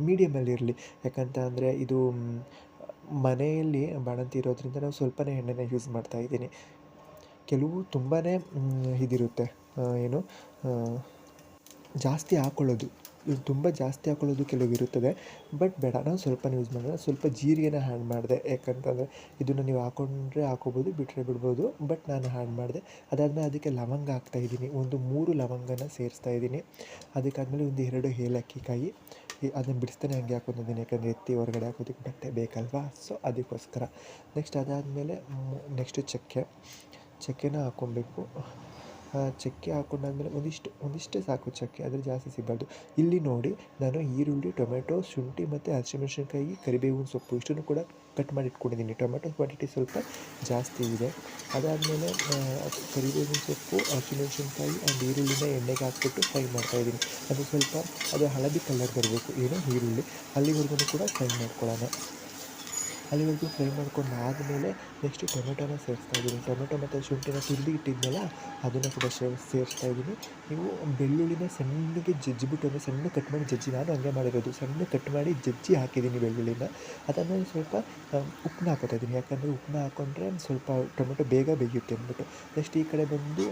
ಮೀಡಿಯಮಲ್ಲಿರಲಿ. ಯಾಕಂತ ಅಂದರೆ ಇದು ಮನೆಯಲ್ಲಿ ಬಾಣಂತಿ ಇರೋದ್ರಿಂದ ನಾವು ಸ್ವಲ್ಪನೇ ಎಣ್ಣೆನ ಯೂಸ್ ಮಾಡ್ತಾಯಿದ್ದೀನಿ. ಕೆಲವು ತುಂಬಾ ಇದಿರುತ್ತೆ, ಏನು ಜಾಸ್ತಿ ಹಾಕ್ಕೊಳ್ಳೋದು, ತುಂಬ ಜಾಸ್ತಿ ಹಾಕ್ಕೊಳ್ಳೋದು ಕೆಲವಿರುತ್ತದೆ. ಬಟ್ ಬೇಡ, ನಾನು ಸ್ವಲ್ಪನೇ ಯೂಸ್ ಮಾಡೋಣ. ಸ್ವಲ್ಪ ಜೀರಿಗೆನ ಆ್ಯಡ್ ಮಾಡಿದೆ, ಯಾಕಂತಂದರೆ ಇದನ್ನು ನೀವು ಹಾಕ್ಕೊಂಡ್ರೆ ಹಾಕ್ಕೋಬೋದು, ಬಿಟ್ಟರೆ ಬಿಡ್ಬೋದು. ಬಟ್ ನಾನು ಆ್ಯಡ್ ಮಾಡಿದೆ. ಅದಾದಮೇಲೆ ಅದಕ್ಕೆ ಲವಂಗ ಹಾಕ್ತಾಯಿದ್ದೀನಿ, ಒಂದು 3 ಲವಂಗನ ಸೇರಿಸ್ತಾ ಇದ್ದೀನಿ. ಅದಕ್ಕಾದಮೇಲೆ ಒಂದು 2 ಏಲಕ್ಕಿ ಕಾಯಿ, ಅದನ್ನು ಬಿಡಿಸ್ತಾನೆ ಹಂಗೆ ಹಾಕ್ಕೊಂಡಿದ್ದೀನಿ, ಯಾಕಂದರೆ ಎತ್ತಿ ಹೊರಗಡೆ ಹಾಕೋದಕ್ಕೆ ಬಟ್ಟೆ ಬೇಕಲ್ವಾ, ಸೊ ಅದಕ್ಕೋಸ್ಕರ. ನೆಕ್ಸ್ಟ್ ಅದಾದಮೇಲೆ ನೆಕ್ಸ್ಟು ಚಕ್ಕೆನ ಹಾಕ್ಕೊಬೇಕು. ಚಕ್ಕೆ ಹಾಕೊಂಡಾದ್ಮೇಲೆ ಒಂದಿಷ್ಟೇ ಸಾಕು ಚಕ್ಕೆ, ಆದರೆ ಜಾಸ್ತಿ ಸಿಗಬಾರ್ದು. ಇಲ್ಲಿ ನೋಡಿ ನಾನು ಈರುಳ್ಳಿ, ಟೊಮೆಟೊ, ಶುಂಠಿ ಮತ್ತು ಹಸಿಮೆಣಸಿನ್ಕಾಯಿ, ಕರಿಬೇವಿನ ಸೊಪ್ಪು ಇಷ್ಟನ್ನು ಕೂಡ ಕಟ್ ಮಾಡಿ ಇಟ್ಕೊಂಡಿದ್ದೀನಿ. ಟೊಮೆಟೊ ಕ್ವಾಂಟಿಟಿ ಸ್ವಲ್ಪ ಜಾಸ್ತಿ ಇದೆ. ಅದಾದಮೇಲೆ ಕರಿಬೇವಿನ ಸೊಪ್ಪು, ಹಸಿಮೆಣಸಿನ್ಕಾಯಿ ಆ್ಯಂಡ್ ಈರುಳ್ಳಿನ ಎಣ್ಣೆಗೆ ಹಾಕ್ಬಿಟ್ಟು ಫ್ರೈ ಮಾಡ್ತಾಯಿದ್ದೀನಿ. ಅದು ಸ್ವಲ್ಪ ಅದು ಹಳದಿ ಕಲರ್ ಬರಬೇಕು, ಏನು ಈರುಳ್ಳಿ, ಅಲ್ಲಿವರೆಗೂ ಕೂಡ ಫ್ರೈ ಮಾಡ್ಕೊಳ್ಳೋಣ. ಅಲ್ಲಿವರೆಗೂ ಫ್ರೈ ಮಾಡ್ಕೊಂಡಾದಮೇಲೆ ನೆಕ್ಸ್ಟು ಟೊಮೆಟೊನ ಸೇರಿಸ್ತಾಯಿದ್ದೀನಿ. ಟೊಮೆಟೊ ಮತ್ತು ಶುಂಠಿನ ತುರಿದು ಇಟ್ಟಿದ್ನಲ್ಲ, ಅದನ್ನು ಕೂಡ ಸೇರಿಸ್ತಾಯಿದ್ದೀನಿ. ನೀವು ಬೆಳ್ಳುಳ್ಳಿನ ಸಣ್ಣಗೆ ಜಜ್ಜಿಬಿಟ್ಟು, ಅಂದರೆ ಸಣ್ಣ ಕಟ್ ಮಾಡಿ ಜಜ್ಜಿ, ನಾನು ಹಂಗೆ ಮಾಡಿರೋದು, ಸಣ್ಣ ಕಟ್ ಮಾಡಿ ಜಜ್ಜಿ ಹಾಕಿದ್ದೀನಿ ಬೆಳ್ಳುಳ್ಳಿನ. ಅದಾದಮೇಲೆ ಸ್ವಲ್ಪ ಉಪ್ಪನ್ನ ಹಾಕ್ಕೊತಾಯಿದ್ದೀನಿ, ಯಾಕಂದರೆ ಉಪ್ಪನ್ನ ಹಾಕ್ಕೊಂಡ್ರೆ ಸ್ವಲ್ಪ ಟೊಮೆಟೊ ಬೇಗ ಬೇಯುತ್ತೆ ಅಂದ್ಬಿಟ್ಟು. ನೆಕ್ಸ್ಟ್ ಈ ಕಡೆ ಬಂದು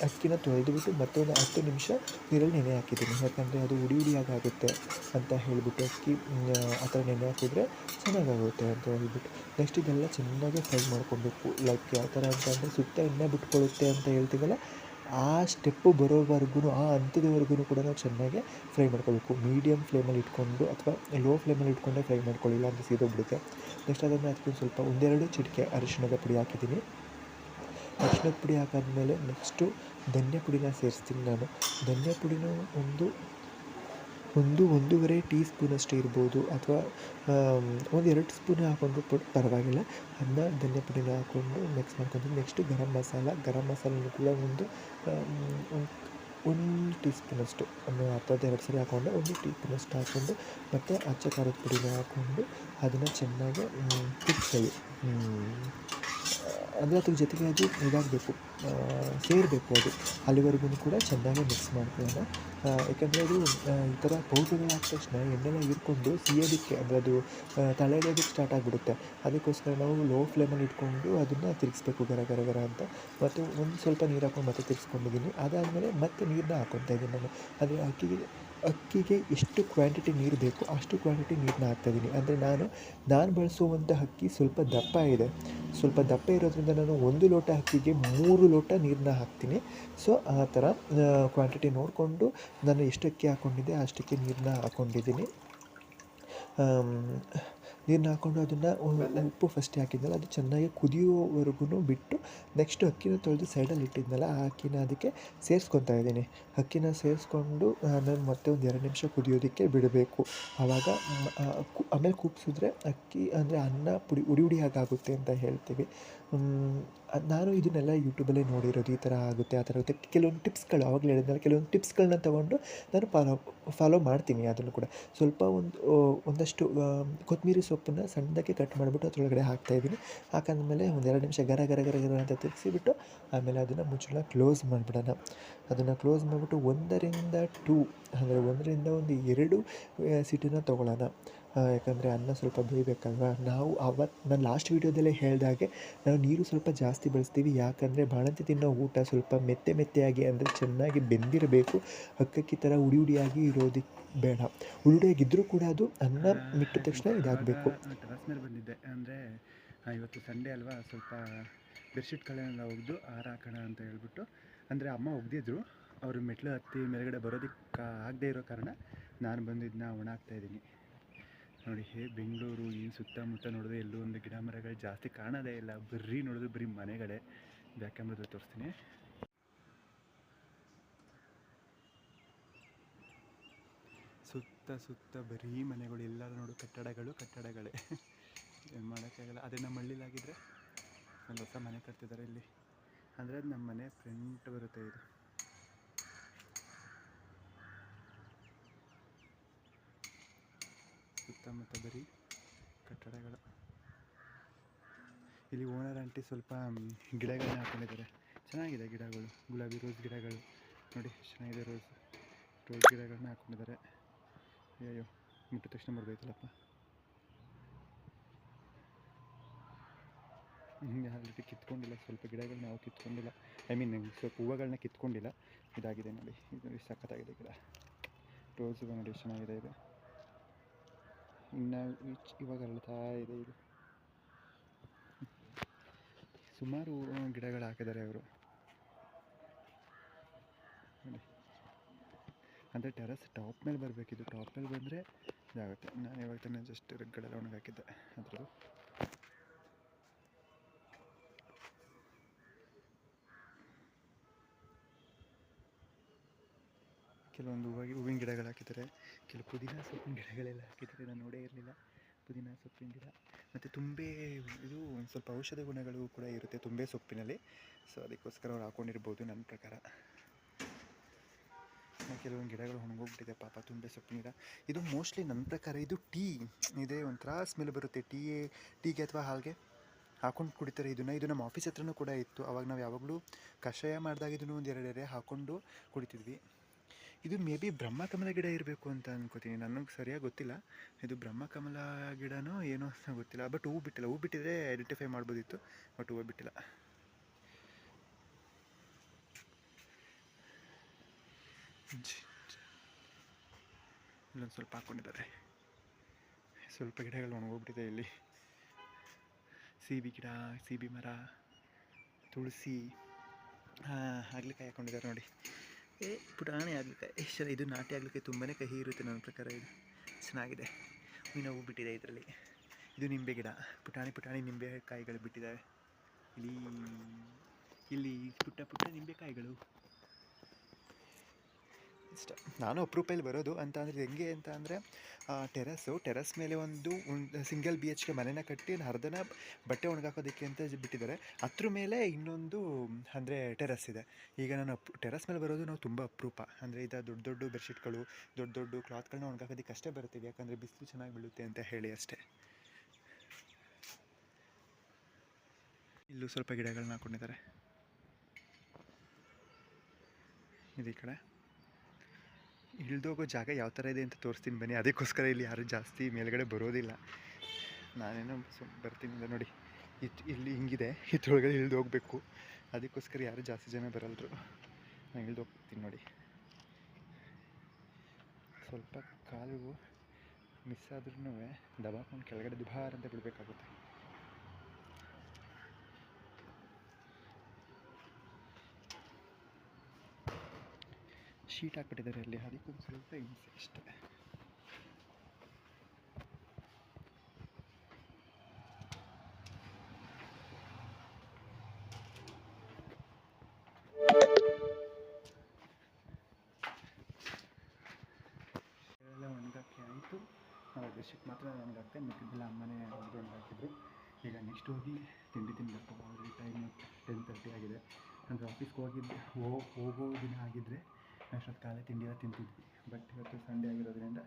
ಅಕ್ಕಿನ ತೊಳೆದ್ಬಿಟ್ಟು ಮತ್ತೊಂದು 10 ನಿಮಿಷ ನೀರಲ್ಲಿ ನೆನೆ ಹಾಕಿದ್ದೀನಿ, ಯಾಕಂದರೆ ಅದು ಹುಡಿಯಾಗಿ ಆಗುತ್ತೆ ಅಂತ ಹೇಳಿಬಿಟ್ಟು. ಅಕ್ಕಿ ಆ ಥರ ನೆನೆ ಹಾಕಿದ್ರೆ ಚೆನ್ನಾಗಾಗುತ್ತೆ ಅಂತ ಹೇಳ್ಬಿಟ್ಟು. ನೆಕ್ಸ್ಟ್ ಇದೆಲ್ಲ ಚೆನ್ನಾಗಿ ಫ್ರೈ ಮಾಡ್ಕೊಬೇಕು. ಲೈಕ್ ಯಾವ ಥರ ಅಂತಂದರೆ ಸುತ್ತ ಎಣ್ಣೆ ಬಿಟ್ಕೊಳ್ಳುತ್ತೆ ಅಂತ ಹೇಳ್ತೀವಲ್ಲ, ಆ ಸ್ಟೆಪ್ಪು ಬರೋವರೆಗೂ, ಆ ಹಂತದವರೆಗೂ ಕೂಡ ನಾವು ಚೆನ್ನಾಗಿ ಫ್ರೈ ಮಾಡ್ಕೊಬೇಕು. ಮೀಡಿಯಮ್ ಫ್ಲೇಮಲ್ಲಿ ಇಟ್ಕೊಂಡು ಅಥವಾ ಲೋ ಫ್ಲೇಮಲ್ಲಿ ಇಟ್ಕೊಂಡೆ ಫ್ರೈ ಮಾಡ್ಕೊಳ್ಳಿಲ್ಲ ಅಂತ ಸೀದೋಗ್ಬಿಡುತ್ತೆ. ನೆಕ್ಸ್ಟ್ ಅದನ್ನು ಅದಕ್ಕೆ ಸ್ವಲ್ಪ 1-2 ಚಿಟಿಕೆ ಅರಿಶಿಣದ ಪುಡಿ ಹಾಕಿದ್ದೀನಿ. ಅರಿಶಿಣದ ಪುಡಿ ಹಾಕಾದ್ಮೇಲೆ ನೆಕ್ಸ್ಟು ಧನಿಯಾ ಪುಡಿನ ಸೇರಿಸ್ತೀನಿ ನಾನು. ಧನಿಯಾ ಪುಡಿನೂ ಒಂದೂವರೆ ಟೀ ಸ್ಪೂನಷ್ಟು ಇರ್ಬೋದು, ಅಥವಾ 1-2 ಸ್ಪೂನ್ ಹಾಕ್ಕೊಂಡ್ರು ಪರವಾಗಿಲ್ಲ. ಅದನ್ನ ಧನಿಯಾ ಪುಡಿನ ಹಾಕ್ಕೊಂಡು ಮಿಕ್ಸ್ ಮಾಡ್ಕೊತೀನಿ. ನೆಕ್ಸ್ಟು ಗರಂ ಮಸಾಲನೂ ಕೂಡ ಒಂದು ಟೀ ಸ್ಪೂನಷ್ಟು, 2 ಸರಿ ಹಾಕ್ಕೊಂಡೆ, 1 ಟೀ ಸ್ಪೂನಷ್ಟು ಹಾಕ್ಕೊಂಡು, ಮತ್ತು ಅಚ್ಚ ಖಾರದ ಪುಡಿನ ಹಾಕ್ಕೊಂಡು ಅದನ್ನು ಚೆನ್ನಾಗಿ ತಿರ್ಗಿಸೋದು. ಅಂದರೆ ಅದ್ರ ಜೊತೆಗೆ ಅದು ಇದಾಗಬೇಕು, ಸೇರಬೇಕು ಅದು, ಅಲ್ಲಿವರೆಗೂ ಕೂಡ ಚೆನ್ನಾಗಿ ಮಿಕ್ಸ್ ಮಾಡ್ಕೊಳ್ಳೋಣ. ಯಾಕಂದರೆ ಅದು ಈ ಥರ ಪೌಡ್ರುಗಳು ಹಾಕಿದ ತಕ್ಷಣ ಎಣ್ಣೆನ ಹೀರ್ಕೊಂಡು ಸಿಯೋದಕ್ಕೆ, ಅಂದರೆ ಅದು ತಳ ಸ್ಟಾರ್ಟ್ ಆಗಿಬಿಡುತ್ತೆ. ಅದಕ್ಕೋಸ್ಕರ ನಾವು ಲೋ ಫ್ಲೇಮಲ್ಲಿ ಇಟ್ಕೊಂಡು ಅದನ್ನು ತಿರುಗಿಸ್ಬೇಕು, ಗರ ಗರ ಗರ ಅಂತ. ಮತ್ತು ಒಂದು ಸ್ವಲ್ಪ ನೀರು ಹಾಕ್ಕೊಂಡು ಮತ್ತೆ ತಿರ್ಗಿಸ್ಕೊಂಡಿದ್ದೀನಿ. ಅದಾದಮೇಲೆ ಮತ್ತೆ ನೀರನ್ನ ಹಾಕ್ಕೊತಾ ಇದ್ದೀನಿ ನಾನು. ಅಂದರೆ ಅಕ್ಕಿಗೆ ಎಷ್ಟು ಕ್ವಾಂಟಿಟಿ ನೀರು ಬೇಕು ಅಷ್ಟು ಕ್ವಾಂಟಿಟಿ ನೀರನ್ನ ಹಾಕ್ತಾಯಿದ್ದೀನಿ. ಅಂದರೆ ನಾನು ಬಳಸುವಂಥ ಅಕ್ಕಿ ಸ್ವಲ್ಪ ದಪ್ಪ ಇದೆ. ಸ್ವಲ್ಪ ದಪ್ಪ ಇರೋದ್ರಿಂದ ನಾನು 1 ಲೋಟ ಅಕ್ಕಿಗೆ 3 ಲೋಟ ನೀರನ್ನ ಹಾಕ್ತೀನಿ. ಸೊ ಆ ಥರ ಕ್ವಾಂಟಿಟಿ ನೋಡಿಕೊಂಡು ನಾನು ಎಷ್ಟು ಅಕ್ಕಿ ಹಾಕ್ಕೊಂಡಿದ್ದೆ ಅಷ್ಟಕ್ಕೆ ನೀರನ್ನ ಹಾಕ್ಕೊಂಡಿದ್ದೀನಿ. ನೀರನ್ನ ಹಾಕ್ಕೊಂಡು ಅದನ್ನು ಉಪ್ಪು ಫಸ್ಟೇ ಹಾಕಿದ್ನಲ್ಲ, ಅದು ಚೆನ್ನಾಗಿ ಕುದಿಯೋವರೆಗೂ ಬಿಟ್ಟು, ನೆಕ್ಸ್ಟು ಅಕ್ಕಿನ ತೊಳೆದು ಸೈಡಲ್ಲಿ ಇಟ್ಟಿದ್ನಲ್ಲ, ಆ ಅಕ್ಕಿನ ಅದಕ್ಕೆ ಸೇರಿಸ್ಕೊತಾ ಇದ್ದೀನಿ. ಅಕ್ಕಿನ ಸೇರಿಸ್ಕೊಂಡು ಆಮೇಲೆ ಮತ್ತೆ ಒಂದು 2 ನಿಮಿಷ ಕುದಿಯೋದಕ್ಕೆ ಬಿಡಬೇಕು. ಆವಾಗ ಆಮೇಲೆ ಕೂಗ್ಸಿದ್ರೆ ಅಕ್ಕಿ, ಅಂದರೆ ಅನ್ನ ಹುಡಿ ಆಗುತ್ತೆ ಅಂತ ಹೇಳ್ತೀವಿ. ನಾನು ಇದನ್ನೆಲ್ಲ ಯೂಟ್ಯೂಬಲ್ಲೇ ನೋಡಿರೋದು, ಈ ಥರ ಆಗುತ್ತೆ, ಆ ಥರ ಆಗುತ್ತೆ. ಕೆಲವೊಂದು ಟಿಪ್ಸ್ಗಳು ಆವಾಗಲೇ ಹೇಳಿದ್ನಲ್ಲ, ಕೆಲವೊಂದು ಟಿಪ್ಸ್ಗಳನ್ನ ತೊಗೊಂಡು ನಾನು ಫಾಲೋ ಮಾಡ್ತೀನಿ ಅದನ್ನು ಕೂಡ. ಸ್ವಲ್ಪ ಒಂದಷ್ಟು ಕೊತ್ತಂಬರಿ ಸೊಪ್ಪನ್ನು ಸಣ್ಣದಾಗಿ ಕಟ್ ಮಾಡಿಬಿಟ್ಟು ಅದರೊಳಗಡೆ ಹಾಕ್ತಾಯಿದ್ದೀನಿ. ಹಾಕಾದ್ಮೇಲೆ ಒಂದು 2 ನಿಮಿಷ ಗರ ಗರ ಗರ ಗರ ಅಂತ ತಿರುಗಿಸಿಬಿಟ್ಟು ಆಮೇಲೆ ಅದನ್ನು ಮುಚ್ಚಳ ಕ್ಲೋಸ್ ಮಾಡಿಬಿಡೋಣ. ಅದನ್ನು ಕ್ಲೋಸ್ ಮಾಡಿಬಿಟ್ಟು 1-2, ಅಂದರೆ 1-2 ಸಿಟಿನ ತೊಗೊಳ್ಳೋಣ. ಯಾಕಂದರೆ ಅನ್ನ ಸ್ವಲ್ಪ ಬೇಯಬೇಕಲ್ವ. ನಾನು ಲಾಸ್ಟ್ ವೀಡಿಯೋದಲ್ಲೇ ಹೇಳಿದಾಗೆ ನಾವು ನೀರು ಸ್ವಲ್ಪ ಜಾಸ್ತಿ ಬಳಸ್ತೀವಿ. ಯಾಕಂದರೆ ಬಾಣಂತಿ ತಿನ್ನೋ ಊಟ ಸ್ವಲ್ಪ ಮೆತ್ತೆಯಾಗಿ, ಅಂದರೆ ಚೆನ್ನಾಗಿ ಬೆಂದಿರಬೇಕು. ಅಕ್ಕಿ ಥರ ಹುಡಿಯಾಗಿ ಇರೋದಕ್ಕೆ ಬೇಡ. ಹುಡಿಯಾಗಿದ್ದರೂ ಕೂಡ ಅದು ಅನ್ನ ಮಿಟ್ಟಿದ ತಕ್ಷಣ ಇದಾಗಬೇಕು. ಟೆರಸ್ ಮೇಲೆ ಬಂದಿದ್ದೆ, ಅಂದರೆ ಇವತ್ತು ಸಂಡೇ ಅಲ್ವಾ, ಸ್ವಲ್ಪ ಬೆಡ್ಶೀಟ್ಗಳೆಲ್ಲ ಒಗೆದು ಹಾರಾಕೋಣ ಅಂತ ಹೇಳ್ಬಿಟ್ಟು. ಅಂದರೆ ಅಮ್ಮ ಒಗೆದಿದ್ರು, ಅವರು ಮೆಟ್ಲು ಹತ್ತಿ ಮೇಲ್ಗಡೆ ಬರೋದಕ್ಕೆ ಆಗದೆ ಇರೋ ಕಾರಣ ನಾನು ಬಂದು ಇದನ್ನ ಒಣ ಹಾಕ್ತಾಯಿದ್ದೀನಿ. ನೋಡಿ, ಬೆಂಗಳೂರು ಈ ಸುತ್ತಮುತ್ತ ನೋಡಿದ್ರೆ ಎಲ್ಲೂ ಒಂದು ಗಿಡ ಮರಗಳು ಜಾಸ್ತಿ ಕಾಣೋದೇ ಇಲ್ಲ, ನೋಡಿದ್ರೆ ಬರೀ ಮನೆಗಳೇ. ಬ್ಯಾಕ್ ಕ್ಯಾಮ್ರಾದಲ್ಲಿ ತೋರಿಸ್ತೀನಿ. ಸುತ್ತ ಬರೀ ಮನೆಗಳು, ಎಲ್ಲರೂ ನೋಡು ಕಟ್ಟಡಗಳೇ. ಏನು ಮಾಡೋಕ್ಕಾಗಲ್ಲ. ಅದೇ ನಮ್ಮ ಹಳ್ಳಿಲಾಗಿದ್ದರೆ ಒಂದು ಹೊಸ ಮನೆ ಕಟ್ತಿದ್ದಾರೆ ಇಲ್ಲಿ, ಅಂದರೆ ಅದು ನಮ್ಮ ಮನೆ ಫ್ರಂಟ್ ಬರುತ್ತೆ. ಇದು ಸುತ್ತಮುತ್ತ ಬರೀ ಕಟ್ಟಡಗಳು. ಇಲ್ಲಿ ಓನರ್ ಆಂಟಿ ಸ್ವಲ್ಪ ಗಿಡಗಳನ್ನ ಹಾಕೊಂಡಿದ್ದಾರೆ, ಚೆನ್ನಾಗಿದೆ ಗಿಡಗಳು, ಗುಲಾಬಿ ರೋಸ್ ಗಿಡಗಳು ನೋಡಿ, ಚೆನ್ನಾಗಿದೆ. ರೋಸ್ ಗಿಡಗಳನ್ನ ಹಾಕೊಂಡಿದ್ದಾರೆ. ಅಯ್ಯೋ, ಮುಟ್ಟಿದ ತಕ್ಷಣ ಬರಬೇಕಲ್ಲಪ್ಪ. ಆಲ್ರೆಡಿ ಕಿತ್ಕೊಂಡಿಲ್ಲ, ಸ್ವಲ್ಪ ಗಿಡಗಳನ್ನ ನಾವು ಕಿತ್ಕೊಂಡಿಲ್ಲ, ಸ್ವಲ್ಪ ಹೂವುಗಳನ್ನ ಕಿತ್ಕೊಂಡಿಲ್ಲ. ಇದಾಗಿದೆ ನೋಡಿ, ಇದು ಸಖತ್ತಾಗಿದೆ ಗಿಡ. ರೋಸ್ ನೋಡಿ, ಚೆನ್ನಾಗಿದೆ ಇದು. ಇನ್ನು ಇವಾಗ ಅರಳ್ತಾ ಇದೆ ಇದು. ಸುಮಾರು ಗಿಡಗಳು ಹಾಕಿದ್ದಾರೆ ಅವರು ನೋಡಿ. ಅಂದರೆ ಟೆರಸ್ ಟಾಪ್ ಮೇಲೆ ಬರಬೇಕಿದ್ದು, ಟಾಪ್ ಮೇಲೆ ಬಂದರೆ ಇದಾಗುತ್ತೆ. ನಾನು ಇವಾಗ ತಾನೇ ಜಸ್ಟ್ ರಗ್ಗಳೆಲ್ಲ ಒಣಗಾಕಿದ್ದೆ ಅದ್ರದ್ದು. ಕೆಲವೊಂದು ಹೂವಿನ ಗಿಡಗಳು ಹಾಕಿದ್ದಾರೆ, ಕೆಲವು ಪುದೀನ ಸೊಪ್ಪಿನ ಗಿಡಗಳೆಲ್ಲ ಹಾಕಿದ್ದಾರೆ. ನಾನು ನೋಡೇ ಇರಲಿಲ್ಲ ಪುದೀನ ಸೊಪ್ಪಿನ ಗಿಡ. ಮತ್ತು ತುಂಬೆ, ಇದು ಒಂದು ಸ್ವಲ್ಪ ಔಷಧ ಗುಣಗಳು ಕೂಡ ಇರುತ್ತೆ ತುಂಬೆ ಸೊಪ್ಪಿನಲ್ಲಿ. ಸೊ ಅದಕ್ಕೋಸ್ಕರ ಅವ್ರು ಹಾಕ್ಕೊಂಡಿರ್ಬೋದು ನನ್ನ ಪ್ರಕಾರ. ಕೆಲವೊಂದು ಗಿಡಗಳು ಒಣಗೋಗ್ಬಿಟ್ಟಿದೆ ಪಾಪ, ತುಂಬೆ ಸೊಪ್ಪಿನ ಗಿಡ. ಇದು ಮೋಸ್ಟ್ಲಿ ನನ್ನ ಪ್ರಕಾರ ಇದು ಟೀ ಇದೆ, ಒಂಥರ ಸ್ಮೆಲ್ ಬರುತ್ತೆ ಟೀಗೆ ಅಥವಾ ಹಾಗೆ ಹಾಕೊಂಡು ಕುಡಿತಾರೆ ಇದನ್ನು. ಇದು ನಮ್ಮ ಆಫೀಸ್ ಹತ್ರನೂ ಕೂಡ ಇತ್ತು. ಅವಾಗ ನಾವು ಯಾವಾಗಲೂ ಕಷಾಯ ಮಾಡಿದಾಗ ಇದನ್ನು ಒಂದು 2 ಎರೆ ಹಾಕ್ಕೊಂಡು ಕುಡಿತಿದ್ವಿ. ಇದು ಮೇ ಬಿ ಬ್ರಹ್ಮಕಮಲ ಗಿಡ ಇರಬೇಕು ಅಂತ ಅನ್ಕೋತೀನಿ, ನನಗೆ ಸರಿಯಾಗಿ ಗೊತ್ತಿಲ್ಲ. ಇದು ಬ್ರಹ್ಮಕಮಲ ಗಿಡನೋ ಏನೋ ಗೊತ್ತಿಲ್ಲ. ಬಟ್ ಹೂ ಬಿಟ್ಟಿಲ್ಲ. ಹೂ ಬಿಟ್ಟಿದ್ರೆ ಐಡೆಂಟಿಫೈ ಮಾಡ್ಬೋದಿತ್ತು, ಬಟ್ ಹೂವು ಬಿಟ್ಟಿಲ್ಲ. ಇಲ್ಲೊಂದು ಸ್ವಲ್ಪ ಹಾಕ್ಕೊಂಡಿದ್ದಾರೆ. ಸ್ವಲ್ಪ ಗಿಡಗಳು ಒಣಗೋಗ್ಬಿಟ್ಟಿದೆ ಇಲ್ಲಿ. ಸೀಬೆ ಗಿಡ, ಸೀಬೆ ಮರ, ತುಳಸಿ, ಹಾಗಲಕಾಯಿ ಹಾಕ್ಕೊಂಡಿದ್ದಾರೆ ನೋಡಿ. ಪುಟಾಣಿ ಹಾಗಲಕಾಯಿ. ಇದು ನಾಟಿ ಹಾಗಲಕಾಯಿ ತುಂಬಾ ಕಹಿ ಇರುತ್ತೆ ನನ್ನ ಪ್ರಕಾರ. ಇದು ಚೆನ್ನಾಗಿದೆ. ಇನ್ನು ಹೂ ಬಿಟ್ಟಿದೆ ಇದರಲ್ಲಿ. ಇದು ನಿಂಬೆ ಗಿಡ, ಪುಟಾಣಿ ನಿಂಬೆ ಕಾಯಿಗಳು ಬಿಟ್ಟಿದ್ದಾವೆ. ಇಲ್ಲಿ ಪುಟ್ಟ ನಿಂಬೆಕಾಯಿಗಳು. ಇಷ್ಟ. ನಾನು ಅಪರೂಪದಲ್ಲಿ ಬರೋದು ಅಂತ ಅಂದರೆ ಹೆಂಗೆ ಅಂತ ಅಂದರೆ, ಟೆರಸ್ ಮೇಲೆ ಒಂದು ಸಿಂಗಲ್ BHK ಮನೆನ ಕಟ್ಟಿ ಅರ್ಧನ ಬಟ್ಟೆ ಒಣಗಾಕೋದಕ್ಕೆ ಅಂತ ಬಿಟ್ಟಿದ್ದಾರೆ. ಅದ್ರ ಮೇಲೆ ಇನ್ನೊಂದು ಅಂದರೆ ಟೆರಸ್ ಇದೆ. ಈಗ ನಾನು ಟೆರಸ್ ಮೇಲೆ ಬರೋದು ನಾವು ತುಂಬ ಅಪರೂಪ. ಅಂದರೆ ದೊಡ್ಡ ಬೆಡ್ಶೀಟ್ಗಳು, ದೊಡ್ಡ ಕ್ಲಾತ್ಗಳನ್ನ ಒಣಗಾಕೋದಕ್ಕೆ ಅಷ್ಟೇ ಬರ್ತೀವಿ, ಯಾಕಂದರೆ ಬಿಸಿಲು ಚೆನ್ನಾಗಿ ಬೀಳುತ್ತೆ ಅಂತ ಹೇಳಿ ಅಷ್ಟೇ. ಇಲ್ಲೂ ಸ್ವಲ್ಪ ಗಿಡಗಳನ್ನ ಹಾಕ್ಕೊಂಡಿದ್ದಾರೆ. ಇದು ಈ ಕಡೆ ಇಳಿದೋಗೋ ಜಾಗ ಯಾವ ಥರ ಇದೆ ಅಂತ ತೋರಿಸ್ತೀನಿ ಬನ್ನಿ. ಅದಕ್ಕೋಸ್ಕರ ಇಲ್ಲಿ ಯಾರು ಜಾಸ್ತಿ ಮೇಲ್ಗಡೆ ಬರೋದಿಲ್ಲ. ನಾನೇನೋ ಬರ್ತೀನಿ ನೋಡಿ. ಇಲ್ಲಿ ಹಿಂಗಿದೆ, ಇದ್ರೊಳಗಡೆ ಇಳಿದು ಹೋಗಬೇಕು. ಅದಕ್ಕೋಸ್ಕರ ಯಾರು ಜಾಸ್ತಿ ಜನ ಬರಲ್ರು. ನಾನು ಇಳಿದು ಹೋಗ್ತೀನಿ ನೋಡಿ. ಸ್ವಲ್ಪ ಕಾಲು ಮಿಸ್ ಆದ್ರೂ ದಬಾಕೊಂಡು ಕೆಳಗಡೆ ದುಬಾರ್ ಅಂತ ಬಿಡಬೇಕಾಗುತ್ತೆ. ಶೀಟ್ ಹಾಕ್ಬಿಟ್ಟಿದ್ದಾರೆ ಅಲ್ಲಿ, ಅದಕ್ಕೊಂದು ಸ್ವಲ್ಪ ಹಿಂಸೆ ಅಷ್ಟೇ. ಎಲ್ಲ ಒಣಗಾಕಿ ಆಯಿತು. ಬೆಡ್ಶೀಟ್ ಮಾತ್ರ ಒಣಗಾಕ್ತೆ, ಮಿಕ್ಕಿದ್ದೆಲ್ಲ ಅಮ್ಮನೇ ಒಣಗಾಕಿದ್ರು. ಈಗ ನೆಕ್ಸ್ಟ್ ಹೋಗಿ ತಿಂಡಿ ತಿನ್ನಬೇಕು. ಆಲ್ರೆಡಿ ಟೈಮ್ 10:30 ಆಗಿದೆ. ಅಂದರೆ ಆಫೀಸ್ಗೆ ಹೋಗೋ ದಿನ ಆಗಿದ್ದರೆ ಅಷ್ಟೊತ್ತು ಕಾಲೇ ತಿಂಡಿ ಎಲ್ಲ ತಿಂತಿದ್ವಿ. ಬಟ್ ಇವತ್ತು ಸಂಡೇ ಆಗಿರೋದ್ರಿಂದ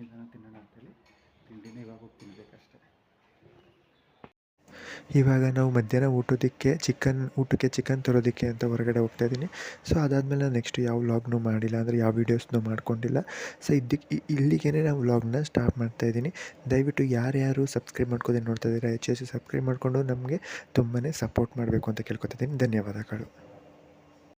ಇದನ್ನು ತಿನ್ನೋಣ ಅಂತೇಳಿ ತಿಂಡಿನ ಇವಾಗ ಹೋಗಿ ತಿನ್ನಬೇಕಷ್ಟೆ. ಇವಾಗ ನಾವು ಮಧ್ಯಾಹ್ನ ಊಟಕ್ಕೆ ಚಿಕನ್ ತರೋದಕ್ಕೆ ಅಂತ ಹೊರಗಡೆ ಹೋಗ್ತಾಯಿದ್ದೀನಿ. ಸೊ ಅದಾದಮೇಲೆ ನೆಕ್ಸ್ಟ್ ಯಾವ ವ್ಲಾಗ್ನೂ ಮಾಡಿಲ್ಲ, ಅಂದರೆ ಯಾವ ವೀಡಿಯೋಸ್ನೂ ಮಾಡ್ಕೊಂಡಿಲ್ಲ. ಸೊ ಇಲ್ಲಿಗೆ ನಾವು ವ್ಲಾಗ್ನ ಸ್ಟಾರ್ಟ್ ಮಾಡ್ತಾಯಿದ್ದೀನಿ. ದಯವಿಟ್ಟು ಯಾರ್ಯಾರು ಸಬ್ಸ್ಕ್ರೈಬ್ ಮಾಡ್ಕೋದೇ ನೋಡ್ತಾ ಇದ್ದೀರಾ, ಹೆಚ್ಚು ಸಬ್ಸ್ಕ್ರೈಬ್ ಮಾಡಿಕೊಂಡು ನಮಗೆ ತುಂಬಾ ಸಪೋರ್ಟ್ ಮಾಡಬೇಕು ಅಂತ ಕೇಳ್ಕೊತಿದ್ದೀನಿ. ಧನ್ಯವಾದಗಳು.